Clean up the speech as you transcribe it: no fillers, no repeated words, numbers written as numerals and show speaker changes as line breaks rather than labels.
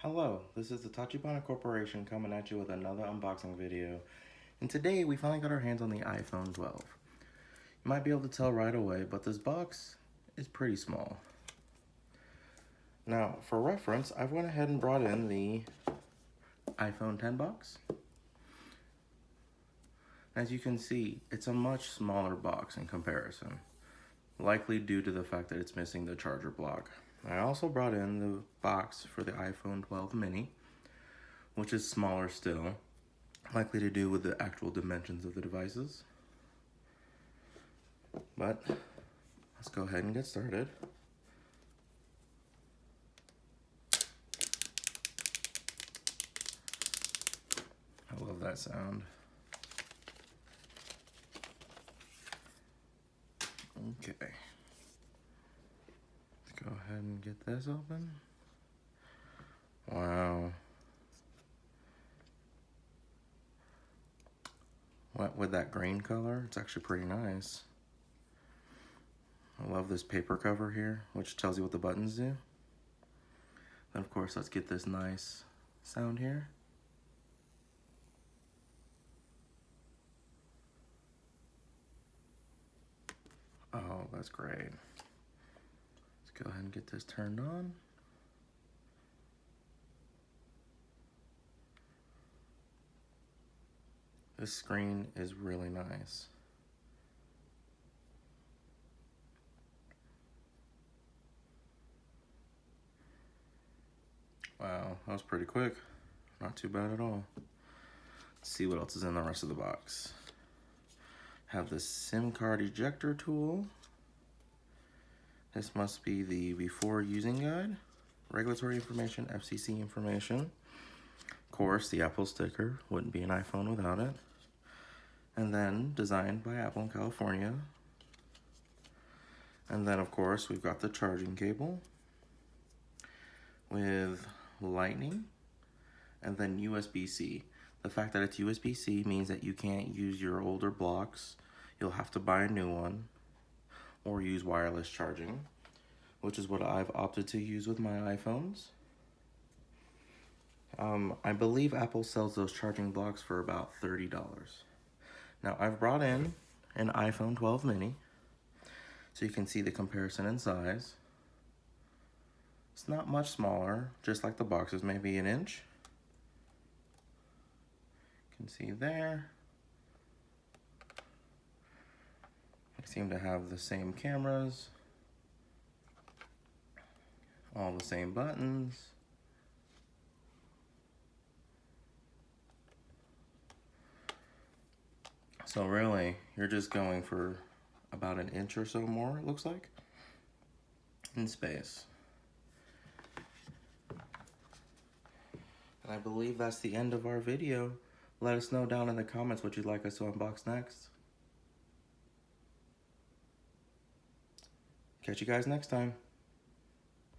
Hello, this is the Tachibana Corporation coming at you with another unboxing video. And today we finally got our hands on the iPhone 12. You might be able to tell right away, but this box is pretty small. Now, for reference, I've went ahead and brought in the iPhone 10 box. As you can see, it's a much smaller box in comparison, likely due to the fact that it's missing the charger block. I also brought in the box for the iPhone 12 mini, which is smaller still, likely to do with the actual dimensions of the devices. But let's go ahead and get started. I love that sound. Okay. Let's go ahead and get this open. Wow. What with that green color, it's actually pretty nice. I love this paper cover here, which tells you what the buttons do. And of course, let's get this nice sound here. Oh, that's great. Let's go ahead and get this turned on. This screen is really nice. Wow, that was pretty quick. Not too bad at all. Let's see what else is in the rest of the box. Have the SIM card ejector tool. This must be the before using guide. Regulatory information, FCC information. Of course, the Apple sticker. Wouldn't be an iPhone without it. And then, designed by Apple in California. And then, of course, we've got the charging cable with Lightning and then USB-C. The fact that it's USB-C means that you can't use your older blocks. You'll have to buy a new one or use wireless charging, which is what I've opted to use with my iPhones. I believe Apple sells those charging blocks for about $30. Now, I've brought in an iPhone 12 mini, so you can see the comparison in size. It's not much smaller, just like the boxes, maybe an inch. You can see there. They seem to have the same cameras, all the same buttons. So really, you're just going for about an inch or so more, it looks like, in space. And I believe that's the end of our video. Let us know down in the comments what you'd like us to unbox next. Catch you guys next time.